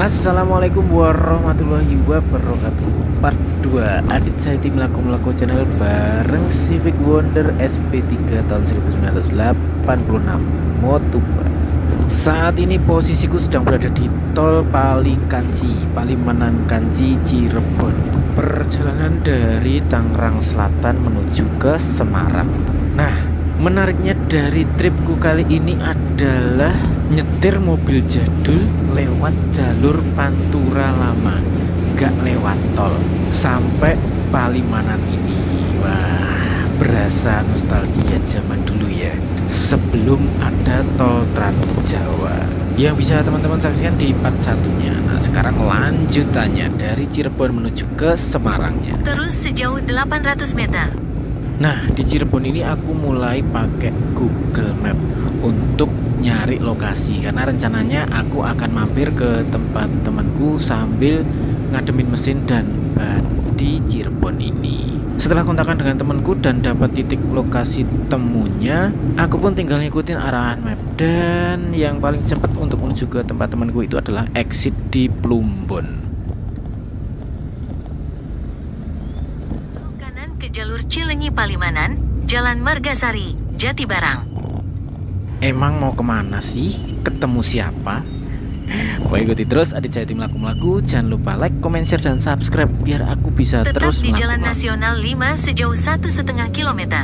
Assalamualaikum warahmatullahi wabarakatuh. Part 2 Adit saya tim Laku Channel bareng Civic Wonder SP3 tahun 1986 Motuba. Saat ini posisiku sedang berada di tol Palimanan Kanci Cirebon. Perjalanan dari Tangerang Selatan menuju ke Semarang. Nah, menariknya dari tripku kali ini adalah nyetir mobil jadul lewat jalur Pantura lama, gak lewat tol sampai Palimanan ini. Wah, berasa nostalgia zaman dulu ya, sebelum ada tol Trans Jawa yang bisa teman-teman saksikan di part satunya. Nah, sekarang lanjutannya dari Cirebon menuju ke Semarangnya. Terus sejauh 800 meter. Nah, di Cirebon ini aku mulai pakai Google Map untuk nyari lokasi, karena rencananya aku akan mampir ke tempat temanku sambil ngademin mesin dan ban di Cirebon ini. Setelah kontakkan dengan temanku dan dapat titik lokasi temunya, aku pun tinggal ngikutin arahan map. Dan yang paling cepat untuk menuju ke tempat temanku itu adalah exit di Plumbon. Jalur Cilenyi Palimanan, Jalan Margasari, Jatibarang. Emang mau kemana sih? Ketemu siapa? Mau ikuti terus Adit saya tim Laku. Jangan lupa like, comment, share, dan subscribe biar aku bisa Tetap terus di Jalan Nasional 5 sejauh 1,5 km.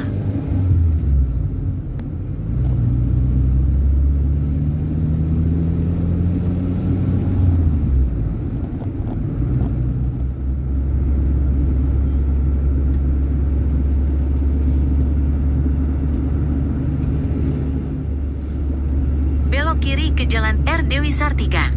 Kiri ke Jalan R. Dewi Sartika.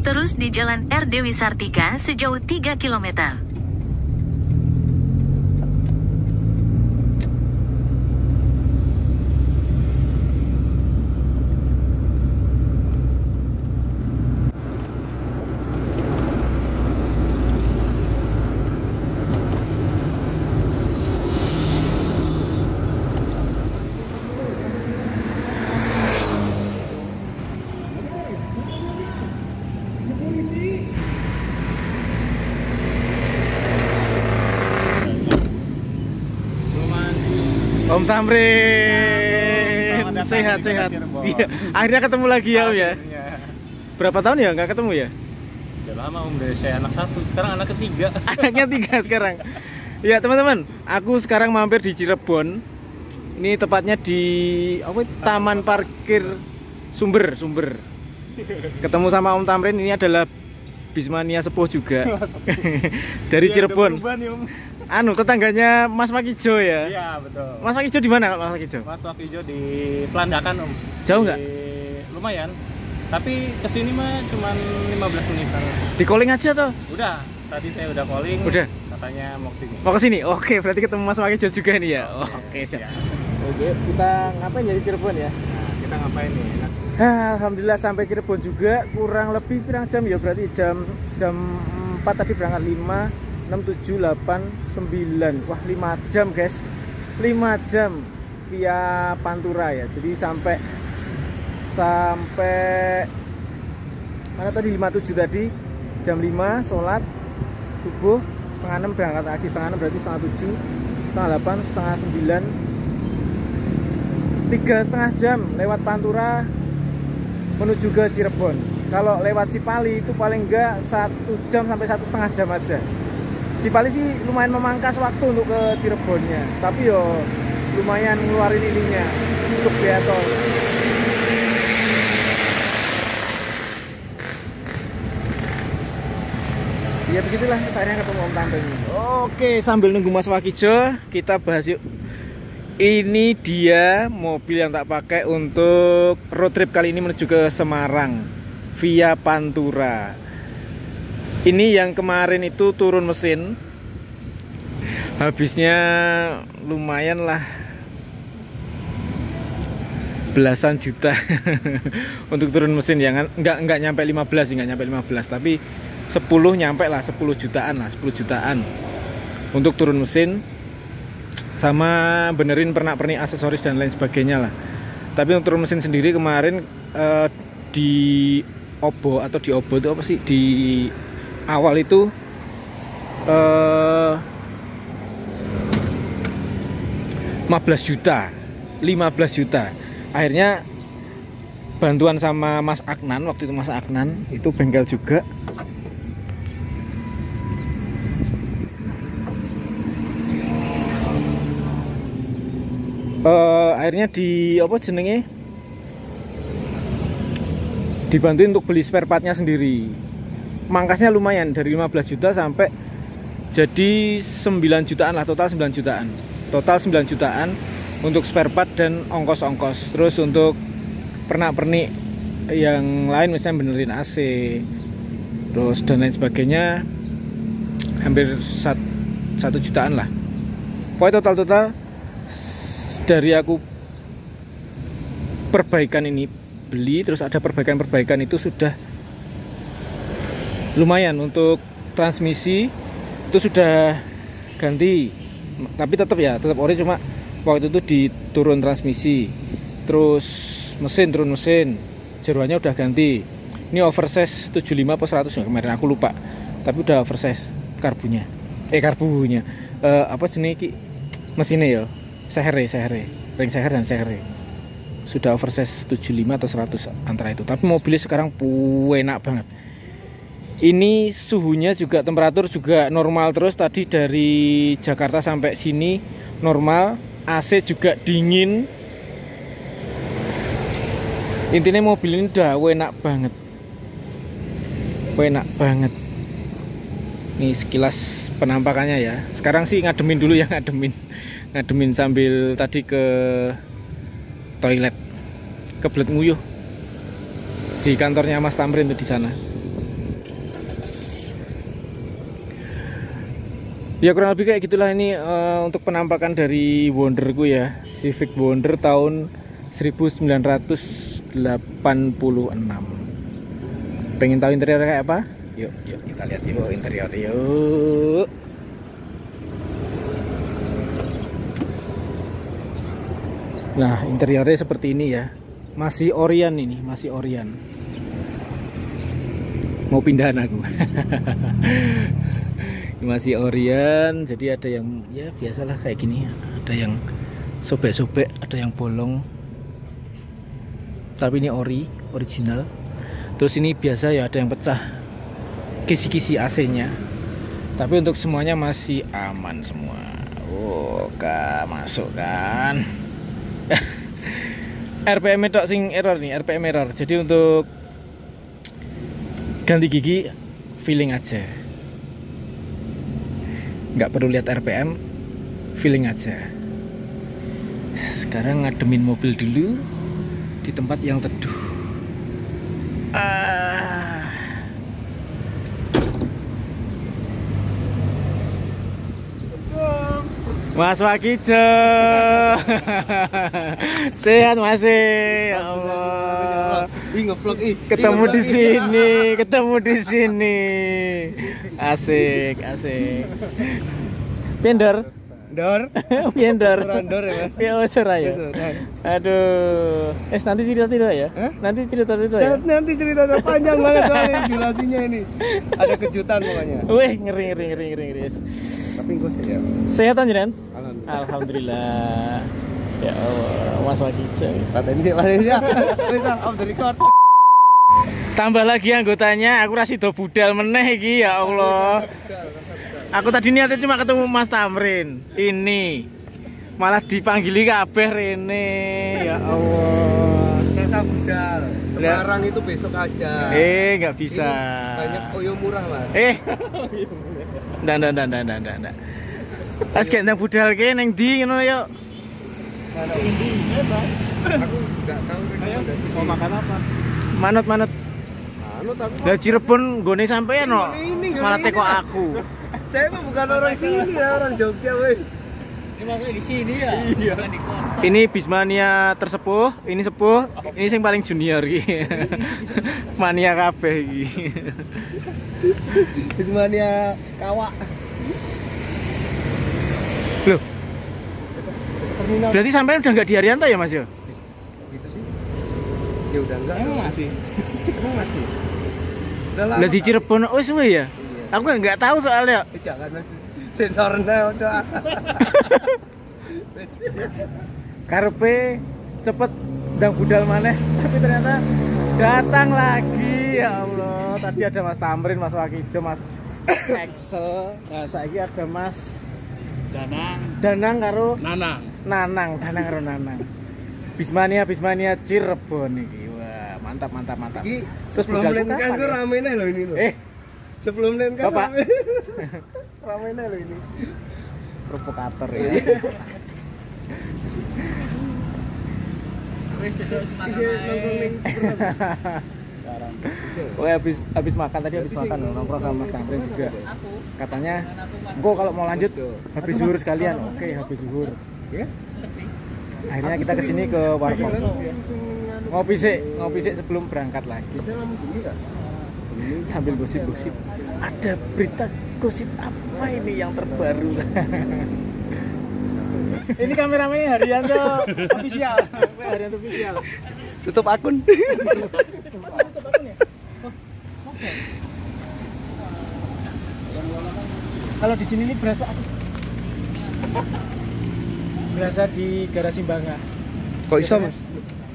Terus di Jalan R. Dewi Sartika sejauh 3 km. Om Tamrin, sehat. Iya, akhirnya ketemu lagi ya Om ya. Berapa tahun ya nggak ketemu ya? Udah lama Om, dari saya anak satu, sekarang anak ketiga. Anaknya 3 sekarang. Ya teman-teman, aku sekarang mampir di Cirebon. Ini tepatnya di Taman Parkir Sumber. Ketemu sama Om Tamrin, ini adalah Bismania sepuh juga. Dari Cirebon. Tetangganya Mas Wakijo ya? Iya, betul. Mas Wakijo di mana Mas Wakijo? Mas Wakijo di Pelandakan Om. Jauh nggak? Lumayan. Tapi kesini mah cuma 15 menitan. Di calling aja toh? Udah, tadi saya udah calling. Udah. Katanya mau kesini. Mau kesini? Oke, berarti ketemu Mas Wakijo juga nih ya? Oke, siap. Oke, kita ngapain ya di Cirebon ya? Nah, kita ngapain nih? Alhamdulillah sampai Cirebon juga, kurang lebih berapa jam ya? Berarti jam 4 tadi berangkat 5, 6, 7, 8, 9. Wah, 5 jam guys. 5 jam via Pantura ya. Jadi sampai mana tadi 57 tadi. Jam 5 sholat subuh, setengah 6 berangkat lagi, setengah 6 berarti setengah 7, setengah 8, setengah 9. 3,5 jam lewat Pantura menuju ke Cirebon. Kalau lewat Cipali itu paling enggak 1 jam sampai 1,5 jam aja. Cipali sih lumayan memangkas waktu untuk ke Cirebonnya, tapi yo lumayan ngeluarin ininya untuk biaya tol. Ya begitulah, saya ketemu Om Tamrin. Oke, sambil nunggu Mas Wakijo, kita bahas yuk. Ini dia mobil yang tak pakai untuk road trip kali ini menuju ke Semarang via Pantura. Ini yang kemarin itu turun mesin, habisnya lumayan lah, belasan juta untuk turun mesin ya. Nggak nyampe 15 sih, nggak nyampe 15, tapi 10 nyampe lah, 10 jutaan lah, 10 jutaan untuk turun mesin. sama benerin pernak-pernik aksesoris dan lain sebagainya lah. Tapi untuk mesin sendiri kemarin di Obo itu apa sih, di awal itu 15 juta. Akhirnya bantuan sama Mas Aknan, waktu itu Mas Aknan itu bengkel juga. Akhirnya dibantuin untuk beli spare partnya sendiri. Mangkasnya lumayan, dari 15 juta sampai jadi 9 jutaan lah, total 9 jutaan. Total 9 jutaan untuk spare part dan ongkos-ongkos. Terus untuk pernak-pernik yang lain, misalnya benerin AC, terus dan lain sebagainya, hampir 1 jutaan lah. Pokoknya total dari aku perbaikan ini beli, terus ada perbaikan itu sudah lumayan. Untuk transmisi itu sudah ganti, tapi tetap ori, cuma waktu itu diturun transmisi. Terus turun mesin, jeroannya udah ganti. Ini oversize 75 atau 100 ya kemarin, aku lupa, tapi udah oversize karbunya apa jenis iki mesinnya ya, sehere, ring seher dan sehere sudah oversize 75 atau 100 antara itu. Tapi mobilnya sekarang enak banget. Ini suhunya juga, temperatur juga normal terus. Tadi dari Jakarta sampai sini normal. AC juga dingin. Intinya mobil ini udah enak banget. Ini sekilas penampakannya ya. Sekarang sih ngademin dulu ya, ngademin sambil tadi ke toilet, kebelet nguyuh di kantornya Mas Tamrin tuh di sana. Ya kurang lebih kayak gitulah ini untuk penampakan dari Wonderku ya, Civic Wonder tahun 1986. Pengen tahu interiornya kayak apa? Yuk kita lihat yuk interior yuk. Nah, interiornya seperti ini ya. Masih Orion ini, masih Orion. Mau pindahan aku. Masih Orion, jadi ada yang ya biasalah kayak gini. Ada yang sobek-sobek, ada yang bolong. Tapi ini original. Terus ini biasa ya, ada yang pecah kisi-kisi AC-nya. Tapi untuk semuanya masih aman semua. Oh, masuk kan. RPM itu sing error nih, RPM error. Jadi untuk ganti gigi feeling aja, nggak perlu lihat RPM, feeling aja. Sekarang ngademin mobil dulu di tempat yang teduh. Mas Wakijo, sehat masih, ya Allah. Ketemu di sini, asik. Pendor, pendor ya Mas. Ya ya. Aduh, nanti cerita ya? Nanti cerita ya? Nanti ceritanya panjang banget soalnya durasinya ini. Ada kejutan pokoknya. Wih, ngeri. Tapi gue sehat. Sehat anjiran? Alhamdulillah. Ya Allah, Mas Wakijo. Patensi. Bisa off the record. Tambah lagi anggotanya, aku rasido budal meneh iki, ya Allah. Aku tadi niatnya cuma ketemu Mas Tamrin. Ini malah dipanggili kabeh rene. Ya Allah. Desa budal. Sekarang itu besok aja. Nggak bisa. Ini banyak koyo murah, Mas. Ndak. Pas gendang budal ke neng ndi ngono yo. Mana ini? Aku enggak tahu rekomendasi. Mau makan apa? Manut. Aku. Lah Cirebon nggone sampean no. Malah teko aku. Saya mah bukan orang sini ya, orang Jogja, weh. Ini maksudnya di sini ya? Iya. Ini Bismania tersepuh, ini sepuh, ini yang paling junior iki. Mania kabeh iki. Bismania kawak. Loh. terminal. Berarti sampai udah nggak di Haryanto ya Mas yo? Gitu sih. Ya udah enggak. Emang masih. Emang masih. Udah lama. Lah di Cirebon oh suwe ya? Iya. Aku nggak tahu soalnya. Jangan Mas. Sensornya udah. Karepe cepet ndang budal maneh, tapi ternyata datang lagi. Ya Allah, tadi ada Mas Tamrin, Mas Wakijo, Mas Excel. Nah, saiki ada Mas Danang karo Nanang. Danang karo Nanang. Bismania Cirebon iki. Wah, mantap. Iki Terus sebelum budalku Lenkas kapan gue ya? ramenya loh ini loh. Sebelum Lenkas Bapak. ramenya loh ini. Provokator ya. Oh, habis makan tadi habis makan nongkrong sama Mas Tamrin juga. Katanya, "Engko kalau mau lanjut habis zuhur sekalian." Oke, habis zuhur. Ya. Akhirnya kita kesini ke warkop. Ngopi sih sebelum berangkat lagi. Sambil gosip-gosip. Ada berita gosip apa ini yang terbaru? Ini kameramennya Haryanto official. Haryanto official. Tutup akun. Kalau di sini nih berasa di garasi Bangga. Kok iso Mas?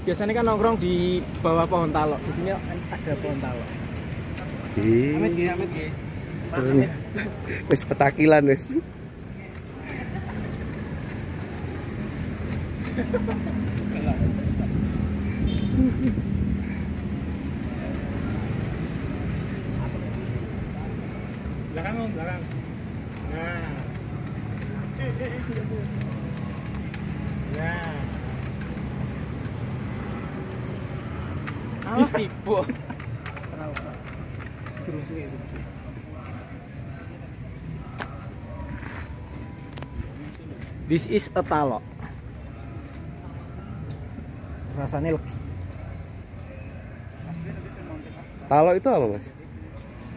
Biasanya kan nongkrong di bawah pohon talok. Di sini ada pohon talok. Amit nggih. Wis petakilan wis. Belakang. Nah. Nah. Ah, tipu. This is a talok. Rasanya lebih. Talok itu apa Mas?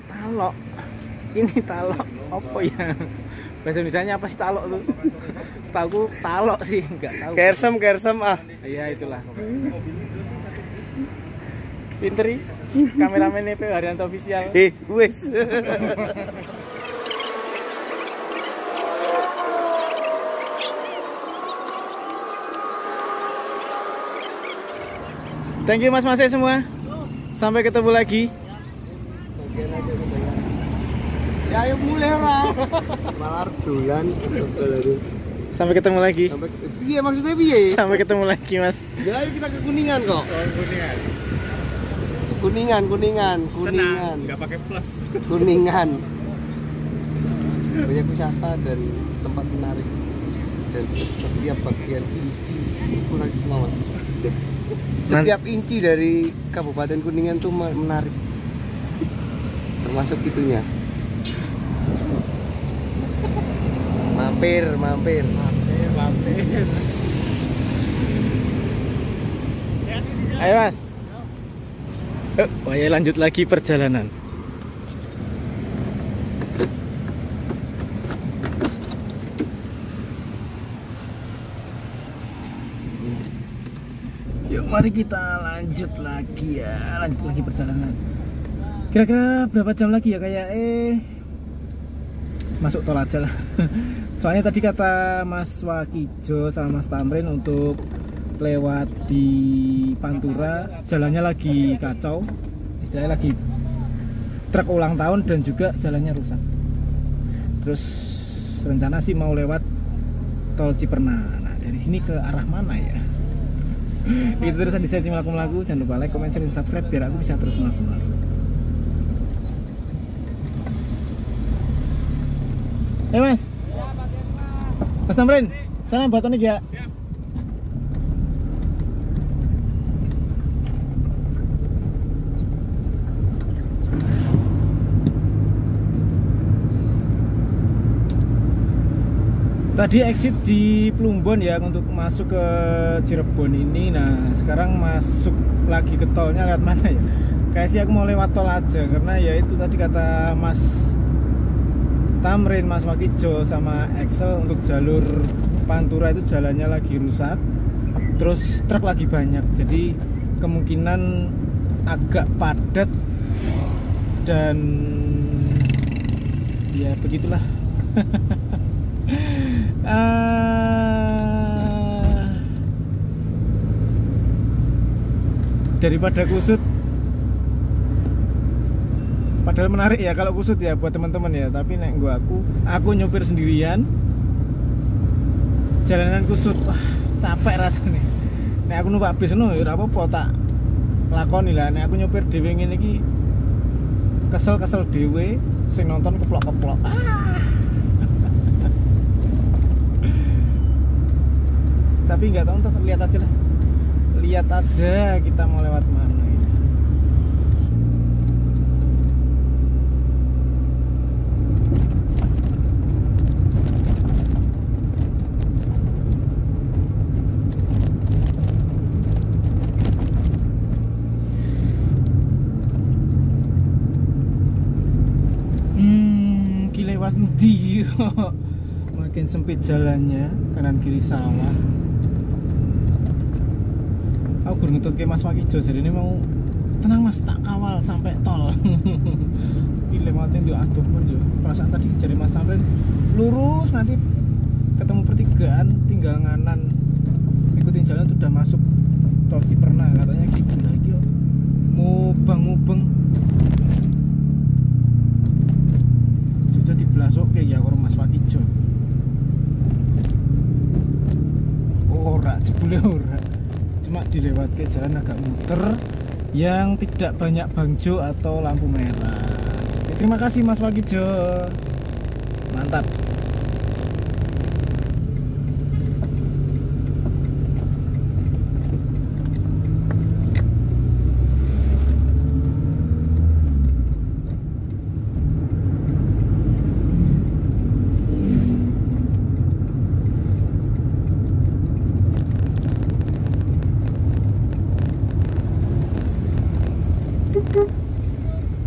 Talok. Ini talok. Apa ya? Bahasa Indonesianya apa sih talok tuh? Setahu talok sih, enggak tahu. Kersem ah. Iya itulah. Pinteri. Kameramen EP Haryanto official. Wes. Thank you Mas semua. Sampai ketemu lagi. Ya ayo mulai ora. Malar dolan Sampai ketemu lagi. sampai piye maksudnya piye? Sampai ketemu lagi Mas. Ya ayo kita ke Kuningan kok. Kuningan. Nggak pakai plus. Kuningan. Banyak wisata dan tempat menarik. Dan setiap bagian inci kurang semua Mas. Setiap inci dari Kabupaten Kuningan tuh menarik. Termasuk itunya. Mampir. Ayo Mas. Ayo lanjut lagi perjalanan. Yuk mari kita lanjut lagi ya, lanjut lagi perjalanan. Kira-kira berapa jam lagi ya kayak masuk tol aja lah. Soalnya tadi kata Mas Wakijo sama Mas Tamrin untuk lewat di Pantura jalannya lagi kacau, istilahnya lagi truk ulang tahun dan juga jalannya rusak. Terus rencana sih mau lewat tol Ciperna. Nah dari sini ke arah mana ya? Itu terus di setting lagu-lagu. Jangan lupa like, comment, share, dan subscribe biar aku bisa terus lagu-lagu. Mas. Mas Tamrin, sana buat tonik ya. Tadi exit di Plumbon ya untuk masuk ke Cirebon ini. Nah sekarang masuk lagi ke tolnya lewat mana ya? Kayak sih aku mau lewat tol aja karena ya itu tadi kata Mas Tamrin, Mas Wakijo sama Excel untuk jalur Pantura itu jalannya lagi rusak, terus truk lagi banyak, jadi kemungkinan agak padat dan ya begitulah. Daripada kusut, padahal menarik ya kalau kusut ya buat teman-teman ya, tapi nek aku nyopir sendirian jalanan kusut, wah capek rasanya. Nek aku numpak bis no ya ora apa-apa tak lakoni lah. Nek aku nyopir dhewe ngene iki kesel dhewe, sing nonton keplok-keplok. Tapi nggak tahu, ntar lihat aja lah. Lihat aja kita mau lewat mana ini. Lewat ndi. Makin sempit jalannya, kanan kiri sawah. Aku gur ngetut ke Mas Wakijo, jadi ini mau tenang Mas, tak kawal sampai tol. Gile matiin yo aduh pun yo. Perasaan tadi jari Mas Tamrin lurus, nanti ketemu pertigaan tinggal nganan. Ikutin jalan tuh udah masuk tol Ciperna katanya gitu. Nah iki yo mubeng. Jadi belasok kayak ya orang Mas Wakijo. Ora, jebule ora. Cuma dilewat ke jalan agak muter yang tidak banyak bangjo atau lampu merah. Ya, terima kasih Mas Wakijo. Mantap.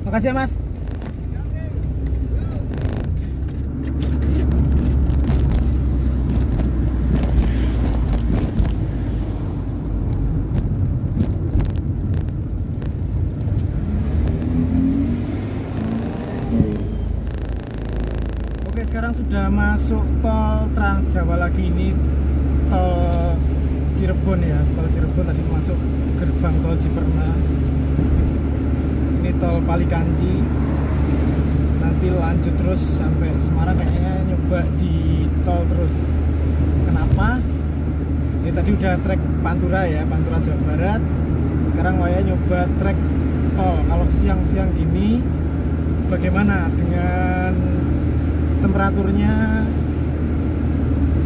Makasih ya Mas. Oke, sekarang sudah masuk tol Trans Jawa lagi, ini tol Cirebon ya. Tol Cirebon tadi masuk gerbang tol Ciperna. Ini tol Palikanci, nanti lanjut terus sampai Semarang, kayaknya nyoba di tol terus. Kenapa? Ini tadi udah trek Pantura ya, Pantura Jawa Barat. Sekarang Waya nyoba trek tol. Kalau siang-siang gini bagaimana dengan temperaturnya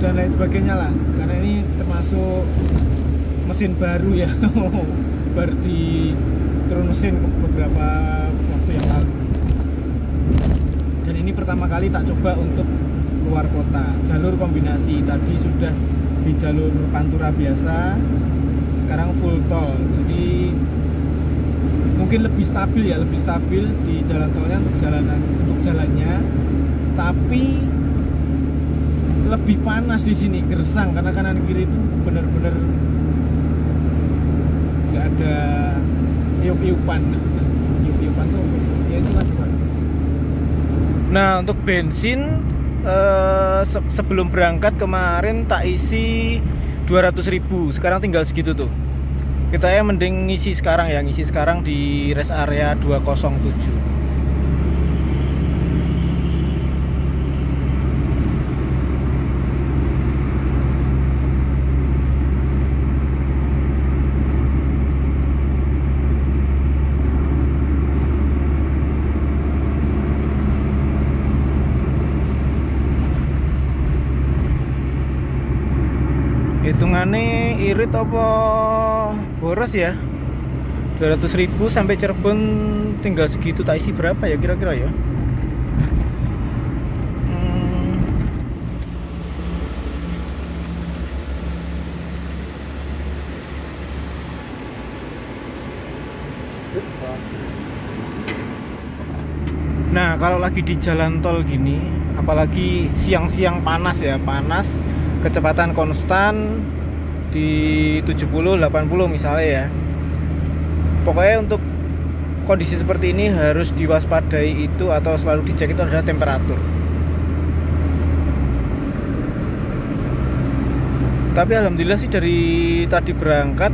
dan lain sebagainya lah, karena ini termasuk mesin baru ya. Baru turun mesin beberapa waktu yang lalu, dan ini pertama kali tak coba untuk luar kota. Jalur kombinasi, tadi sudah di jalur Pantura biasa, sekarang full tol, jadi mungkin lebih stabil ya, lebih stabil di jalan tolnya untuk jalannya, tapi lebih panas di sini, gersang, karena kanan kiri itu benar-benar nggak ada iup-iupan. Iup-iupan tuh ya itu lah. Nah, untuk bensin sebelum berangkat kemarin tak isi 200.000, sekarang tinggal segitu tuh. Kita ya mending ngisi sekarang ya, ngisi sekarang di rest area 207. Hitungannya irit apa boros ya? 200.000 sampai Cirebon tinggal segitu, tak isi berapa ya kira-kira ya? Nah, kalau lagi di jalan tol gini, apalagi siang-siang panas ya, panas, kecepatan konstan di 70-80 misalnya ya. Pokoknya untuk kondisi seperti ini harus diwaspadai itu atau selalu dicek itu adalah temperatur. Tapi alhamdulillah sih dari tadi berangkat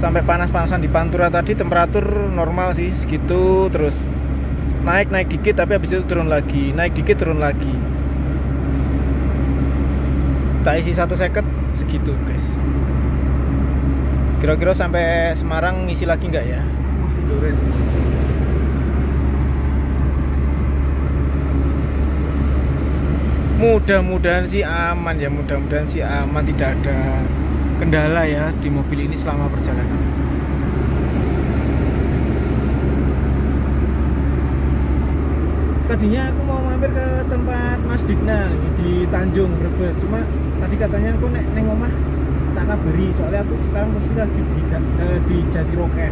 sampai panas-panasan di Pantura tadi temperatur normal sih, segitu terus. Naik dikit tapi habis itu turun lagi, naik dikit turun lagi. Tak isi 1 second segitu guys. Kira-kira sampai Semarang ngisi lagi nggak ya? Duren. Mudah-mudahan sih aman ya, mudah-mudahan sih aman, tidak ada kendala ya di mobil ini selama perjalanan. Tadinya aku mau mampir ke tempat Mas Digna di Tanjung Brebes, cuma tadi katanya aku neng omah tak kabari, soalnya aku sekarang mesti lagi di Jatiroke.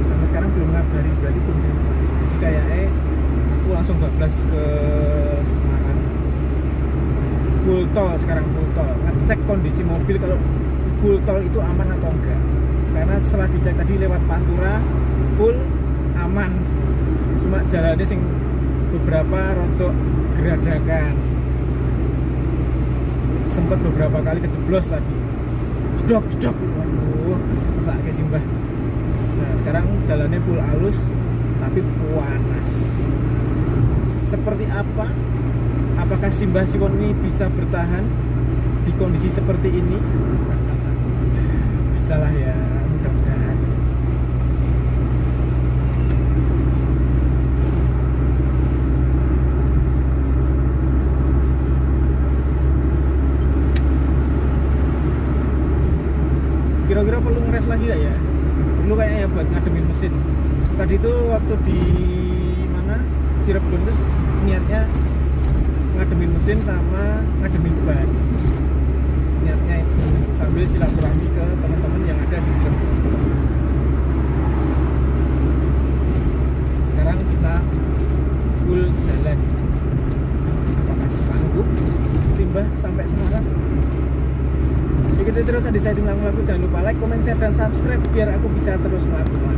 Sampai sekarang belum ngabari, berarti belum di rumah. Jadi kayaknya aku langsung bablas ke Semarang. Full tol sekarang, full tol. Ngecek kondisi mobil kalau full tol itu aman atau enggak. Karena setelah dicek tadi lewat Pantura full aman. Cuma jalannya sing beberapa rodok geradakan. Sempat beberapa kali kejeblos tadi. Jedok. Waduh, sakit simbah. Nah, sekarang jalannya full halus tapi panas. Seperti apa? Apakah Simbah Siwon ini bisa bertahan di kondisi seperti ini? Bisalah ya, mudah-mudahan. Kira-kira perlu ngeres lagi gak ya? Perlu kayaknya ya buat ngademin mesin. Tadi itu waktu di mana Cirebon terus niatnya ngademin mesin sama ngademin ban. Niatnya itu sambil silaturahmi ke teman-teman yang ada di Cirebon. Sekarang kita full jalan. Apakah sanggup Simbah sampai Semarang? Ikuti terus Adit Said Laku. Jangan lupa like, comment, share, dan subscribe biar aku bisa terus melakukan.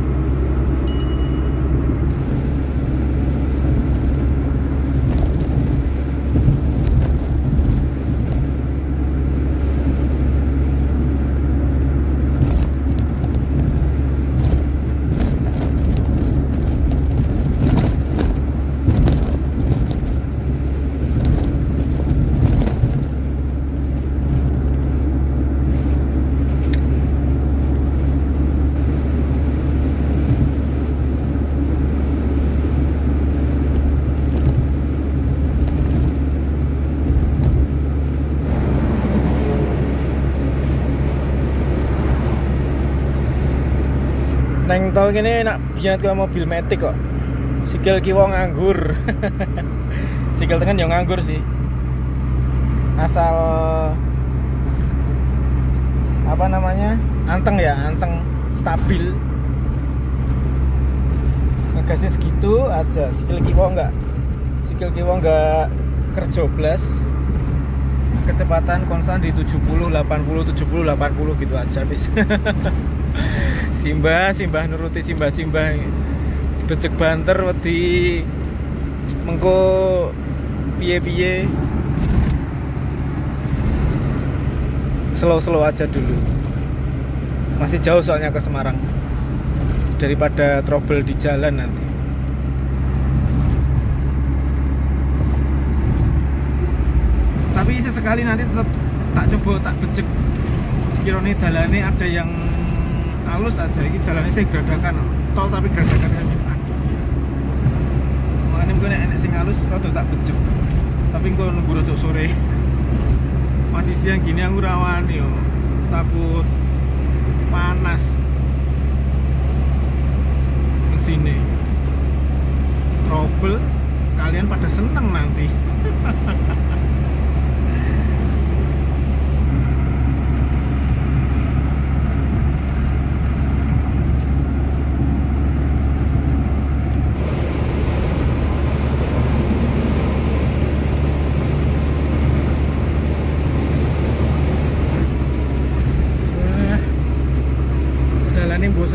Neng tol gini nak biat ke mobil metik kok. Sikil kiwa nganggur. Sikil tengen yang nganggur sih. Asal apa namanya? Anteng ya, anteng stabil. Ngegasnya segitu aja. Sikil kiwa enggak kerjoblas. Kecepatan konstan di 70, 80, 70, 80 gitu aja bis. Simbah nuruti Simbah becek banter wedi mengko piye slow aja dulu, masih jauh soalnya ke Semarang daripada trouble di jalan nanti. Tapi sesekali nanti tetap tak coba tak becek sekiranya dalane ada yang halus aja. Ini jalannya saya geradakan tol tapi geradakannya nyuman. Makanya mungkin enek sing halus rada tak becek. Tapi gue nunggu rada sore. Masih siang gini aku rawan yo. Takut panas mesinnya. Trouble kalian pada seneng nanti.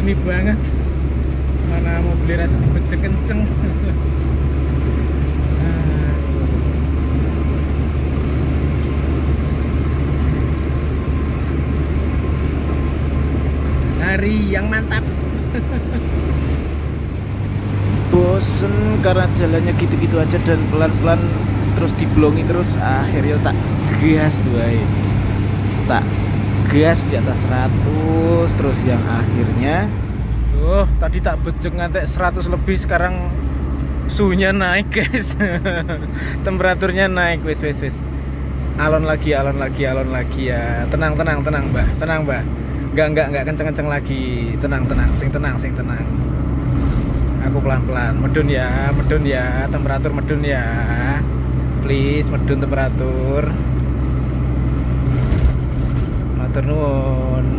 murni banget. Mana mobil rasa dibecek kenceng. Hari yang mantap. Bosen karena jalannya gitu-gitu aja dan pelan-pelan terus diblongi terus, akhirnya tak gas wae. Tak gas di atas 100 terus yang akhirnya Tadi tak bejek ngantek 100 lebih, sekarang suhunya naik guys. Temperaturnya naik, wes. Alon lagi ya. Tenang mbak. Enggak kenceng lagi. Tenang, sing tenang. Aku pelan-pelan, medun ya, temperatur medun ya. Please, medun temperatur. Matur nuwun.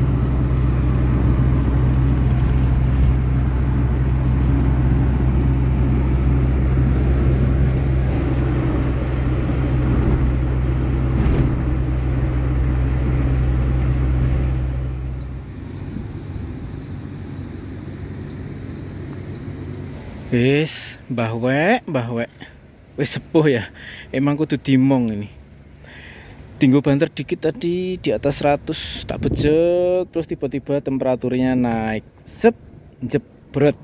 Wis, mbah wek. Wis sepuh ya. Emang kudu dimong ini. Tinggal banter dikit tadi di atas 100, tak bejek terus tiba-tiba temperaturnya naik. Set, jebret.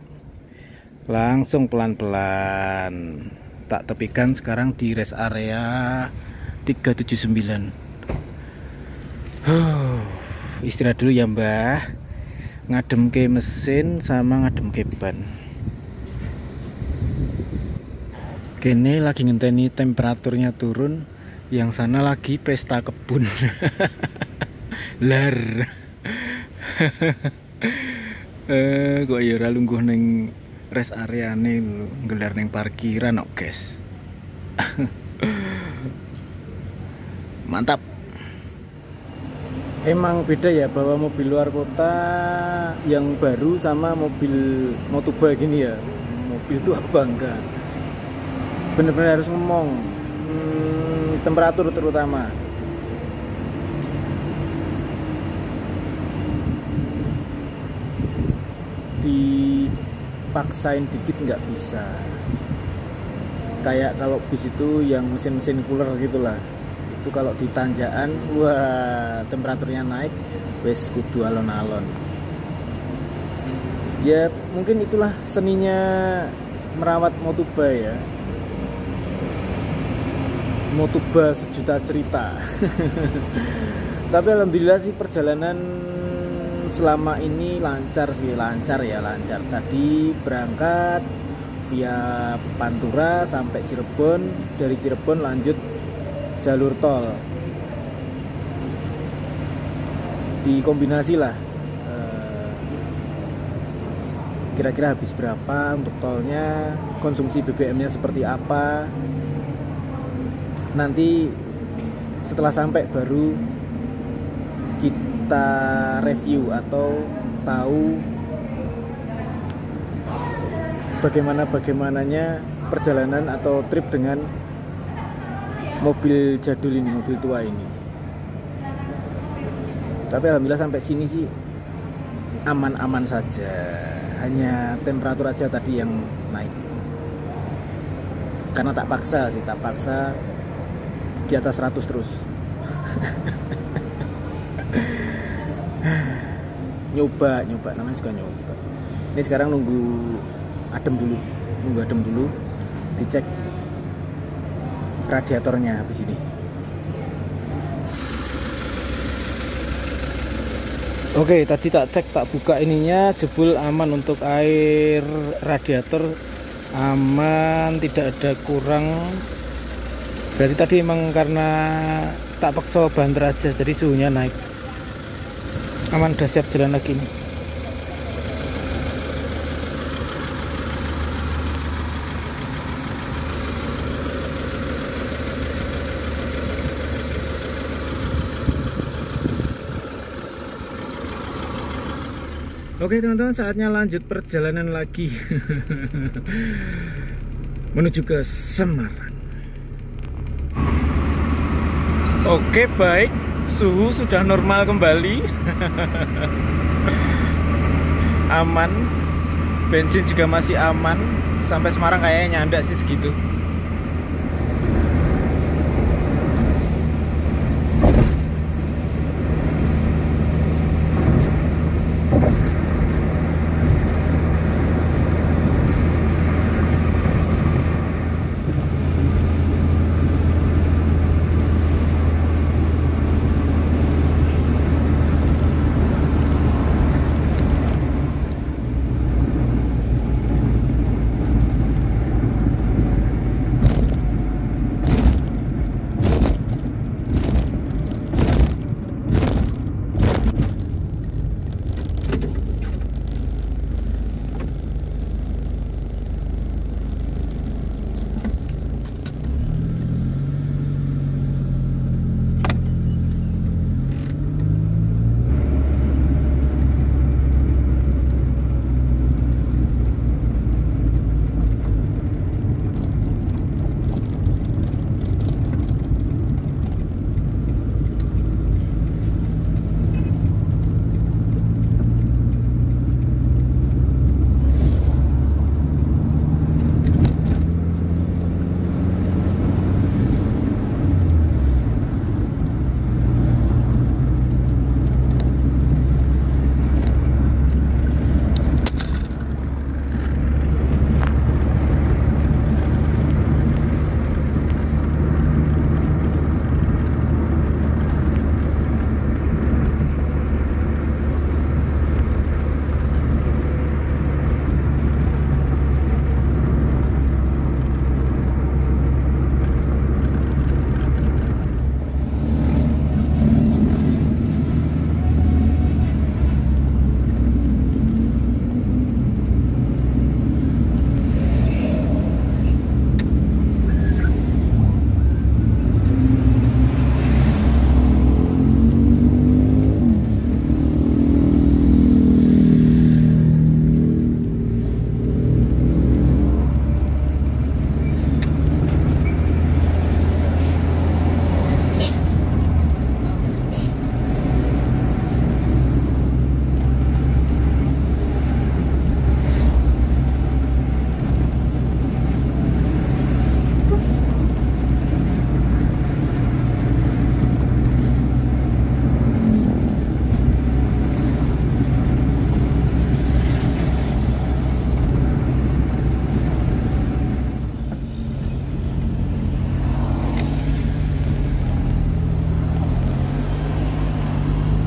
Langsung pelan-pelan. Tak tepikan sekarang di rest area 379. Istirahat dulu ya, Mbah. Ngademke mesin sama ngademke ban. Kene lagi ngenteni temperaturnya turun, yang sana lagi pesta kebun. Lar. Kok ya ora lungguh ning rest areane nggelar ning parkiran kok, guys. Mantap. Emang beda ya bawa mobil luar kota yang baru sama mobil Motoba gini ya. Mobil tua bangga. Bener-bener harus ngomong temperatur terutama. Dipaksain dikit nggak bisa. Kayak kalau bis itu yang mesin-mesin cooler gitulah. Itu kalau di tanjakan, wah temperaturnya naik, wes kudu alon-alon. Ya mungkin itulah seninya merawat Motoba ya. Motoba sejuta cerita. Tapi alhamdulillah sih perjalanan selama ini lancar. Tadi berangkat via Pantura sampai Cirebon, dari Cirebon lanjut jalur tol. Dikombinasi lah. Kira-kira habis berapa untuk tolnya, konsumsi BBM-nya seperti apa. Nanti setelah sampai baru kita review atau tahu bagaimananya perjalanan atau trip dengan mobil jadul ini, mobil tua ini. Tapi alhamdulillah sampai sini sih aman-aman saja. Hanya temperatur aja tadi yang naik. Karena tak paksa di atas 100 terus. nyoba namanya juga nyoba. Ini sekarang nunggu adem dulu, dicek radiatornya habis ini. Oke, tadi tak buka ininya, jebul aman untuk air radiator, aman, tidak ada kurang. Berarti tadi emang karena tak paksa banter aja, jadi suhunya naik. Aman, udah siap jalan lagi nih. Oke teman-teman, saatnya lanjut perjalanan lagi. Menuju ke Semarang. Oke, baik, suhu sudah normal kembali. aman, bensin juga masih aman. Sampai Semarang kayaknya nyandak sih segitu.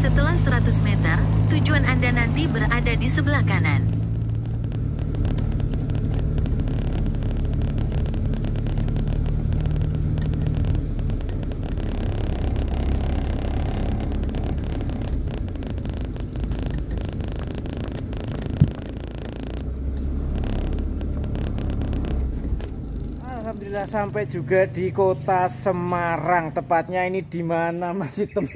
Setelah 100 meter, tujuan Anda nanti berada di sebelah kanan. Alhamdulillah sampai juga di kota Semarang. Tepatnya ini di mana Mas Hitem?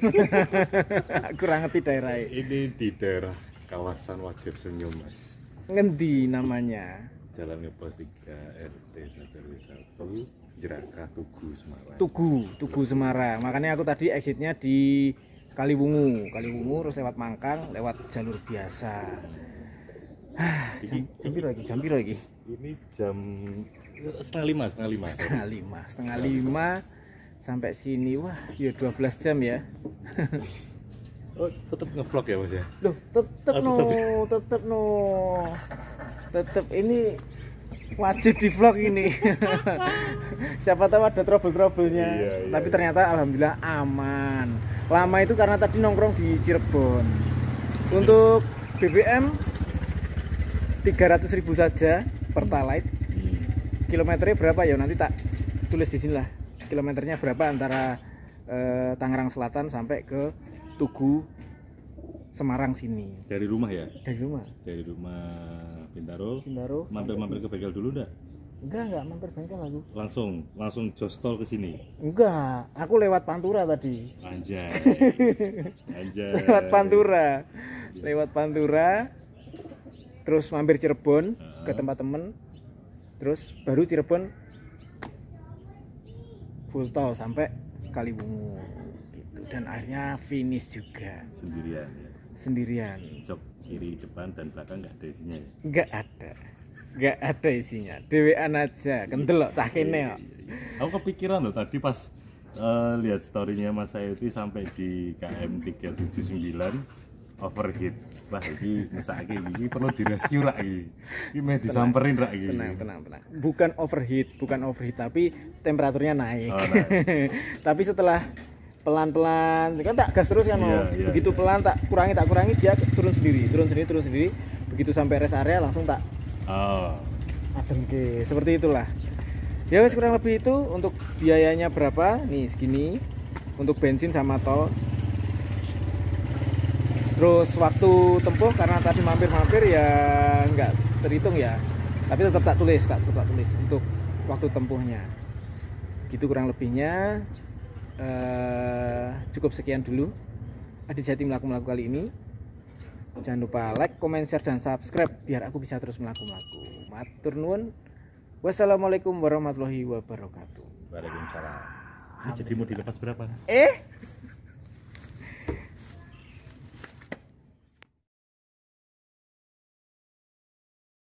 Kurang ngerti daerah. Ini di daerah kawasan Wajib Senyum, Mas. Ngendi namanya? Jalan Ngepos 3 RT 1 Jeraka Tugu Semarang. Tugu Semarang. Makanya aku tadi exitnya di Kaliwungu, terus lewat Mangkang, lewat jalur biasa. Jam piro lagi? Ini jam setengah lima sampai sini. Wah, ya 12 jam ya. Oh, tetap ngevlog ya, Mas ya? Loh, tetep ini wajib di vlog ini. Siapa tahu ada trouble-troublenya. Tapi ternyata alhamdulillah aman. Lama itu karena tadi nongkrong di Cirebon. Untuk BBM 300.000 saja Pertalite. Kilometernya berapa ya? Nanti tak tulis di sini lah. Kilometernya berapa antara Tangerang Selatan sampai ke Tugu Semarang sini. Dari rumah ya? Dari rumah Bintaro. Mampir ke bengkel dulu enggak? Enggak mampir bengkel aku. Langsung jos tol ke sini. Enggak, aku lewat Pantura tadi. Anjay. Lewat Pantura. Terus mampir Cirebon ke tempat temen. Terus baru Cirebon full tol sampai Kaliwungu gitu. Dan akhirnya finish juga sendirian ya? sendirian. Jok kiri depan dan belakang nggak ada isinya ya? Nggak ada isinya, dewean aja, kendelok cah kene kok. Aku kepikiran loh tadi pas lihat storynya Mas Sayuti sampai di KM 379 overheat. Wah ini mesake iki perlu direscue rak iki. Iki meh disamperin rak iki. Tenang. Bukan overheat, tapi temperaturnya naik. Oh, naik. Tapi setelah pelan-pelan kan tak gas terus kan, Iya, begitu iya. pelan tak kurangi dia turun sendiri. Begitu sampai rest area langsung tak Oh. ademke. Seperti itulah. Ya wes kurang lebih itu. Untuk biayanya berapa? Nih segini untuk bensin sama tol. Terus waktu tempuh karena tadi mampir ya nggak terhitung ya. Tapi tetap tak tulis untuk waktu tempuhnya. Gitu kurang lebihnya. Cukup sekian dulu Adit Jati melaku kali ini. Jangan lupa like, comment, share, dan subscribe biar aku bisa terus melaku. Matur nuwun. Wassalamualaikum warahmatullahi wabarakatuh. Waalaikumsalam. Ini jadi mau dilepas berapa?